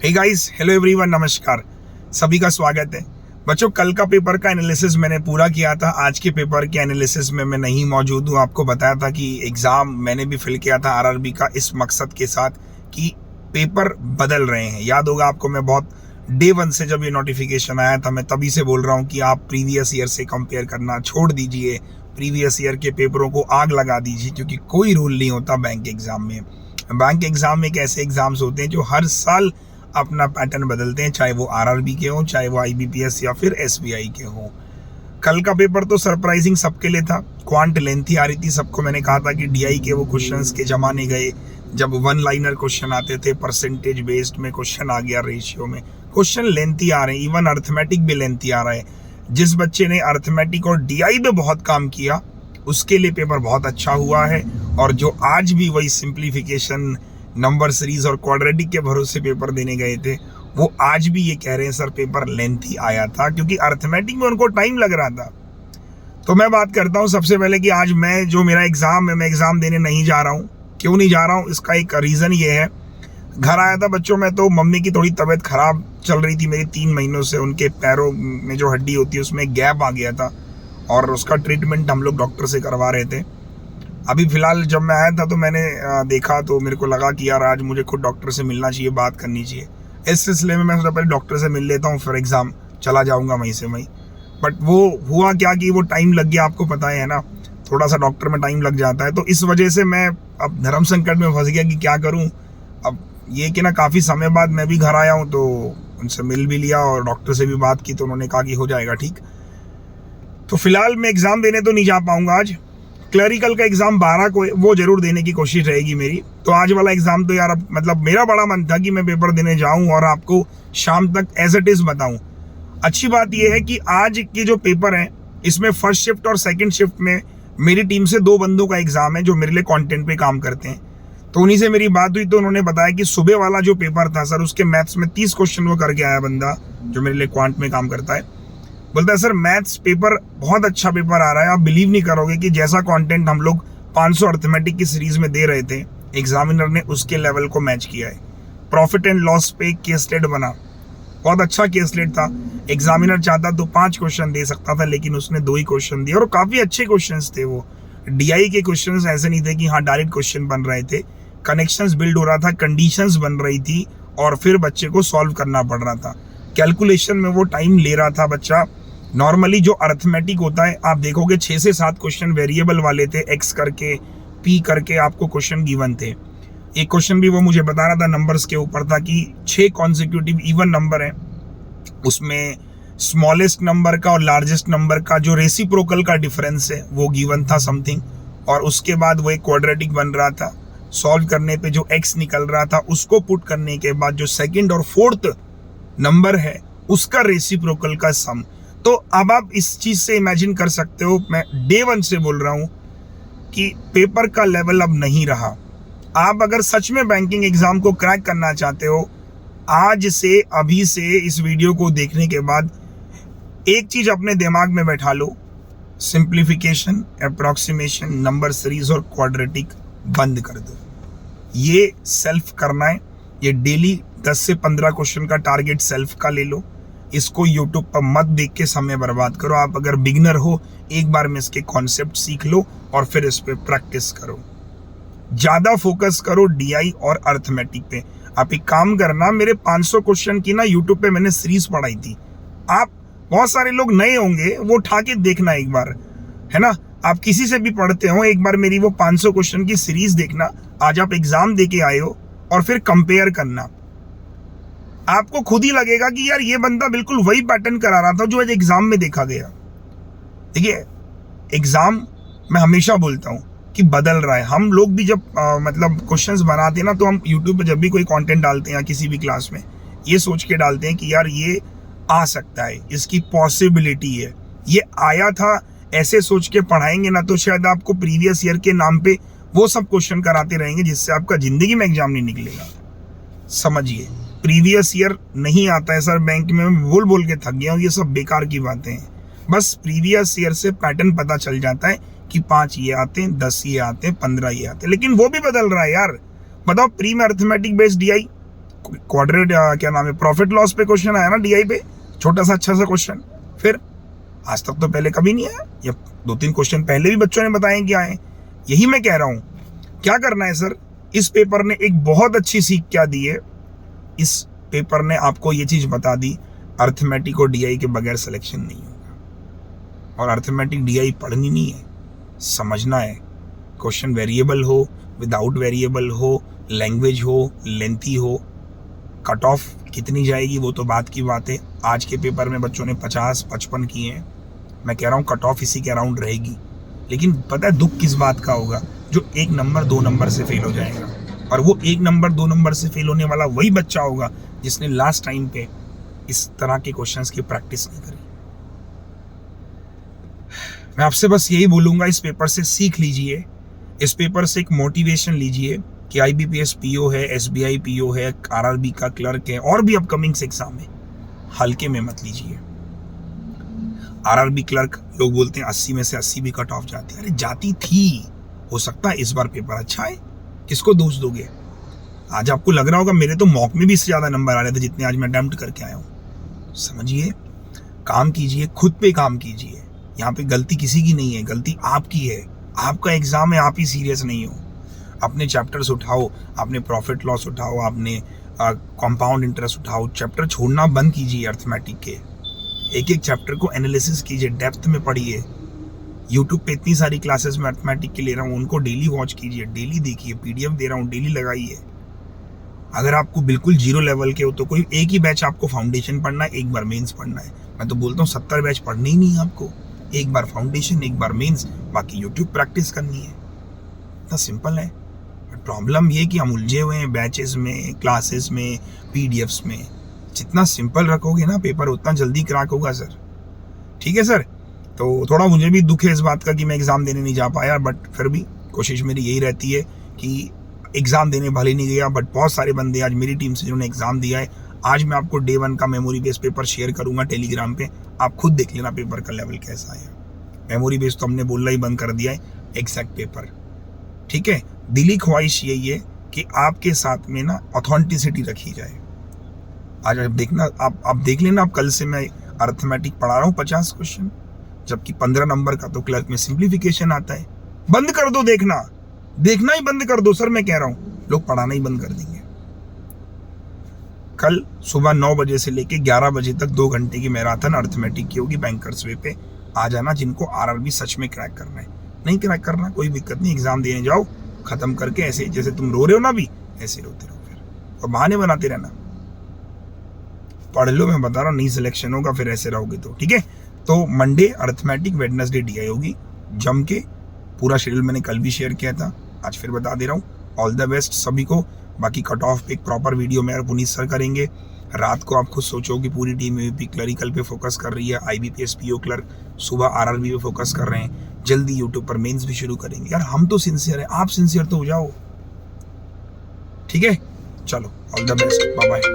Hey guys, hello everyone, नमस्कार। सभी का स्वागत है। बच्चों, कल का पेपर का एनालिसिस मैंने पूरा किया था। आज के पेपर के एनालिसिस में मैं नहीं मौजूद हूँ। आपको बताया था कि एग्जाम मैंने भी फिल किया था आरआरबी का इस मकसद के साथ कि पेपर बदल रहे हैं। याद होगा आपको, मैं बहुत डे वन से जब ये नोटिफिकेशन आया था मैं तभी से बोल रहा हूँ कि आप प्रीवियस ईयर से कंपेयर करना छोड़ दीजिए, प्रीवियस ईयर के पेपरों को आग लगा दीजिए, क्योंकि कोई रूल नहीं होता बैंक एग्जाम में। बैंक एग्जाम में एक ऐसे एग्जाम्स होते हैं जो हर साल अपना पैटर्न बदलते हैं, चाहे वो आरआरबी के हो, चाहे वो आईबीपीएस या फिर एसबीआई के हो। कल का पेपर तो सरप्राइजिंग सबके लिए था। क्वांट लेंथी आ रही थी। सबको मैंने कहा था कि डीआई के वो क्वेश्चंस के जमाने गए जब वन लाइनर क्वेश्चन आते थे, परसेंटेज बेस्ड में क्वेश्चन आ गया, रेशियो में क्वेश्चन लेंथी आ रहे हैं, इवन अर्थमेटिक भी लेंथी आ रहा है। जिस बच्चे ने अर्थमेटिक और डीआई पे बहुत काम किया उसके लिए पेपर बहुत अच्छा हुआ है, और जो आज भी वही सिंप्लीफिकेशन, नंबर सीरीज और क्वाड्रेटिक के भरोसे पेपर देने गए थे वो आज भी ये कह रहे हैं सर पेपर लेंथी आया था, क्योंकि अर्थमेटिक में उनको टाइम लग रहा था। तो मैं बात करता हूँ सबसे पहले कि आज मैं जो मेरा एग्जाम है, मैं एग्जाम देने नहीं जा रहा हूँ। क्यों नहीं जा रहा हूँ, इसका एक रीज़न ये है। घर आया था बच्चों मैं, तो मम्मी की थोड़ी तबीयत खराब चल रही थी मेरी 3 महीनों से। उनके पैरों में जो हड्डी होती है उसमें गैप आ गया था और उसका ट्रीटमेंट हम लोग डॉक्टर से करवा रहे थे। अभी फिलहाल जब मैं आया था तो मैंने देखा तो मेरे को लगा कि यार आज मुझे खुद डॉक्टर से मिलना चाहिए, बात करनी चाहिए। इस सिलसिले में मैं सोचा पहले डॉक्टर से मिल लेता हूँ, फिर एग्ज़ाम चला जाऊँगा वहीं से वहीं। बट वो हुआ क्या कि वो टाइम लग गया, आपको पता है ना, थोड़ा सा डॉक्टर में टाइम लग जाता है। तो इस वजह से मैं अब धर्म संकट में फंस गया कि क्या करूँ। अब ये कि ना काफ़ी समय बाद मैं भी घर आया हूँ तो उनसे मिल भी लिया और डॉक्टर से भी बात की, तो उन्होंने कहा कि हो जाएगा ठीक। तो फिलहाल मैं एग्ज़ाम देने तो नहीं जा पाऊँगा आज। क्लरिकल का एग्ज़ाम 12 को वो जरूर देने की कोशिश रहेगी मेरी। तो आज वाला एग्ज़ाम तो यार अब मतलब मेरा बड़ा मन था कि मैं पेपर देने जाऊं और आपको शाम तक एज इट इज़ बताऊं। अच्छी बात यह है कि आज के जो पेपर हैं इसमें फर्स्ट शिफ्ट और सेकंड शिफ्ट में मेरी टीम से 2 बंदों का एग्ज़ाम है जो मेरे लिए कंटेंट पे काम करते हैं। तो उन्हीं से मेरी बात हुई तो उन्होंने बताया कि सुबह वाला जो पेपर था सर, उसके मैथ्स में 30 क्वेश्चन वो करके आया बंदा जो मेरे लिए क्वांट में काम करता है। बोलता है सर मैथ्स पेपर बहुत अच्छा पेपर आ रहा है। आप बिलीव नहीं करोगे कि जैसा कंटेंट हम लोग 500 अर्थमेटिक की सीरीज में दे रहे थे, एग्जामिनर ने उसके लेवल को मैच किया है। प्रॉफिट एंड लॉस पे एक केस स्लेट बना, बहुत अच्छा केस स्लेट था। एग्जामिनर चाहता तो 5 क्वेश्चन दे सकता था, लेकिन उसने 2 ही क्वेश्चन दिए और काफ़ी अच्छे क्वेश्चन थे वो। डीआई के क्वेश्चन ऐसे नहीं थे कि हाँ डायरेक्ट क्वेश्चन बन रहे थे, कनेक्शंस बिल्ड हो रहा था, कंडीशंस बन रही थी और फिर बच्चे को सॉल्व करना पड़ रहा था। कैलकुलेशन में वो टाइम ले रहा था बच्चा। नॉर्मली जो अर्थमेटिक होता है आप देखोगे 6 से 7 क्वेश्चन वेरिएबल वाले थे, एक्स करके पी करके आपको क्वेश्चन गिवन थे। एक क्वेश्चन भी वो मुझे बता रहा था नंबर्स के ऊपर था कि 6 कॉन्सिक्यूटिव इवन नंबर है, उसमें स्मॉलेस्ट नंबर का और लार्जेस्ट नंबर का जो रेसिप्रोकल का डिफरेंस है वो गिवन था समथिंग, और उसके बाद वो एक क्वाड्रेटिक बन रहा था। सॉल्व करने पे जो एक्स निकल रहा था उसको पुट करने के बाद जो सेकेंड और फोर्थ नंबर है उसका रेसिप्रोकल का सम। तो अब आप इस चीज से इमेजिन कर सकते हो, मैं डे वन से बोल रहा हूं कि पेपर का लेवल अब नहीं रहा। आप अगर सच में बैंकिंग एग्जाम को क्रैक करना चाहते हो, आज से अभी से इस वीडियो को देखने के बाद एक चीज अपने दिमाग में बैठा लो, सिंप्लीफिकेशन, अप्रोक्सीमेशन, नंबर सीरीज और क्वाड्रेटिक बंद कर दो। ये सेल्फ करना है, ये डेली 10 से 15 क्वेश्चन का टारगेट सेल्फ का ले लो। इसको यूट्यूब पर मत देख के समय बर्बाद करो। आप अगर बिगिनर हो, एक बार में इसके कॉन्सेप्ट सीख लो और फिर इस पे प्रैक्टिस करो। ज़्यादा फोकस करो डीआई और अर्थमेटिक पे। आप एक काम करना, मेरे 500 क्वेश्चन की ना यूट्यूब पे मैंने सीरीज पढ़ाई थी। आप बहुत सारे लोग नए होंगे, वो उठा के देखना एक बार, है ना। आप किसी से भी पढ़ते हो, एक बार मेरी वो 500 क्वेश्चन की सीरीज देखना। आज आप एग्जाम दे के आए हो और फिर कंपेयर करना, आपको खुद ही लगेगा कि यार ये बंदा बिल्कुल वही पैटर्न करा रहा था जो आज एग्जाम में देखा गया। देखिए, एग्जाम मैं हमेशा बोलता हूँ कि बदल रहा है। हम लोग भी जब मतलब क्वेश्चंस बनाते हैं ना, तो हम यूट्यूब पे जब भी कोई कंटेंट डालते हैं या किसी भी क्लास में, ये सोच के डालते हैं कि यार ये आ सकता है, इसकी पॉसिबिलिटी है, ये आया था, ऐसे सोच के पढ़ाएंगे ना तो शायद आपको प्रीवियस ईयर के नाम पे वो सब क्वेश्चन कराते रहेंगे जिससे आपका जिंदगी में एग्जाम नहीं निकलेगा। समझिए, प्रीवियस ईयर नहीं आता है सर बैंक में, बोल के थक गया हूँ, ये सब बेकार की बातें हैं। बस प्रीवियस ईयर से पैटर्न पता चल जाता है कि 5 ये आते हैं, 10 ये आते हैं, 15 ये आते हैं, लेकिन वो भी बदल रहा है यार। बताओ, प्री में अर्थमेटिक बेस्ड डीआई क्वाड्रेट क्या नाम है, प्रॉफिट लॉस पे क्वेश्चन आया ना डीआई पे, छोटा सा अच्छा सा क्वेश्चन। फिर आज तक तो पहले कभी नहीं आया, या 2-3 क्वेश्चन पहले भी बच्चों ने बताए कि आए। यही मैं कह रहा हूं, क्या करना है सर, इस पेपर ने एक बहुत अच्छी सीख क्या दी है, इस पेपर ने आपको ये चीज बता दी, अर्थमेटिक और डीआई के बगैर सिलेक्शन नहीं होगा। और अर्थमेटिक डीआई पढ़नी नहीं है, समझना है। क्वेश्चन वेरिएबल हो, विदाउट वेरिएबल हो, लैंग्वेज हो, लेंथी हो, कट ऑफ कितनी जाएगी वो तो बात की बात है। आज के पेपर में बच्चों ने 50-55 किए हैं, मैं कह रहा हूँ कट ऑफ इसी के अराउंड रहेगी। लेकिन पता है दुख किस बात का होगा, जो 1 नंबर 2 नंबर से फेल हो जाएगा। और वो 1 नंबर 2 नंबर से फेल होने वाला वही बच्चा होगा जिसने लास्ट टाइम पे इस तरह के क्वेश्चंस की प्रैक्टिस नहीं करी। मैं आपसे बस यही बोलूंगा, इस पेपर से सीख लीजिए, इस पेपर से एक मोटिवेशन लीजिए कि आईबीपीएस पीओ है, एसबीआई पीओ है, आरआरबी का क्लर्क है, और भी अपकमिंग एग्जाम है, हल्के में मत लीजिए। आरआरबी क्लर्क लोग बोलते हैं 80 में से 80 भी कट ऑफ जाती है, अरे जाती थी, हो सकता है इस बार पेपर अच्छा है, किसको दोष दोगे। आज आपको लग रहा होगा मेरे तो मॉक में भी इससे ज्यादा नंबर आ रहे थे जितने आज मैं अटेम्प्ट करके आया हूं। समझिए, काम कीजिए, खुद पे काम कीजिए। यहाँ पे गलती किसी की नहीं है, गलती आपकी है। आपका एग्जाम है, आप ही सीरियस नहीं हो। अपने चैप्टर्स उठाओ, अपने प्रॉफिट लॉस उठाओ, अपने कंपाउंड इंटरेस्ट उठाओ, चैप्टर छोड़ना बंद कीजिए। अर्थमेटिक के एक एक चैप्टर को एनालिसिस कीजिए, डेप्थ में पढ़िए। यूट्यूब पे इतनी सारी क्लासेस में अर्थमेटिक के ले रहा हूँ, उनको डेली वॉच कीजिए, डेली देखिए, पीडीएफ दे रहा हूँ, डेली लगाइए। अगर आपको बिल्कुल 0 लेवल के हो तो कोई एक ही बैच आपको फाउंडेशन पढ़ना है, एक बार मेंस पढ़ना है। मैं तो बोलता हूँ 70 बैच पढ़नी ही नहीं है आपको, एक बार फाउंडेशन, एक बार मेंस, बाकी यूट्यूब प्रैक्टिस करनी है। इतना सिंपल है। प्रॉब्लम ये कि हम उलझे हुए हैं बैचेस में, क्लासेस में, पीडीएफ्स में। जितना सिंपल रखोगे ना पेपर, उतना जल्दी क्रैक होगा सर। ठीक है सर, तो थोड़ा मुझे भी दुख है इस बात का कि मैं एग्ज़ाम देने नहीं जा पाया, बट फिर भी कोशिश मेरी यही रहती है कि एग्ज़ाम देने भले नहीं गया, बट बहुत सारे बंदे आज मेरी टीम से जिन्होंने एग्ज़ाम दिया है, आज मैं आपको डे 1 का मेमोरी बेस्ड पेपर शेयर करूंगा टेलीग्राम पे। आप खुद देख लेना पेपर का लेवल कैसा है। मेमोरी बेस्ड तो हमने बोलना ही बंद कर दिया है, एग्जैक्ट पेपर। ठीक है, दिली ख्वाहिश यही है कि आपके साथ में ना ऑथेंटिसिटी रखी जाए। आज आप देखना, आप देख लेना, आप कल से मैं अर्थमेटिक पढ़ा रहा हूँ 50 क्वेश्चन, जबकि 15 नंबर का तो क्लर्क में सिंप्लीफिकेशन आता है। बंद कर दो देखना, देखना ही बंद कर दो सर, मैं कह रहा हूँ लोग पढ़ाना ही बंद कर देंगे। कल सुबह 9 बजे से लेके 11 बजे तक 2 घंटे की मैराथन अर्थमेटिक की होगी बैंकर्स वे पे। आ जाना जिनको आरआरबी सच में क्रैक करना है। नहीं क्रैक करना कोई दिक्कत नहीं, एग्जाम देने जाओ, खत्म करके ऐसे जैसे तुम रो रहे हो ना अभी, ऐसे रोते रहो फिर, और बहाने बनाते रहना। पढ़ लो, मैं बता रहा हूँ, नहीं सिलेक्शन होगा फिर ऐसे रहोगे तो। ठीक है, तो मंडे अर्थमेटिक, वेडनेसडे डीआई होगी जम के। पूरा शेड्यूल मैंने कल भी शेयर किया था, आज फिर बता दे रहा हूँ। ऑल द बेस्ट सभी को। बाकी कट ऑफ पे एक प्रॉपर वीडियो मेरा पुनीत सर करेंगे। रात को आप खुद सोचो कि पूरी टीम यूपी क्लरिकल पे फोकस कर रही है, आईबीपीएस पीओ क्लर्क, सुबह आरआरबी पे फोकस कर रहे हैं। जल्दी यूट्यूब पर मेंस भी शुरू करेंगे। यार हम तो सिंसियर है, आप सिंसियर तो हो जाओ। ठीक है, चलो all the best, bye bye.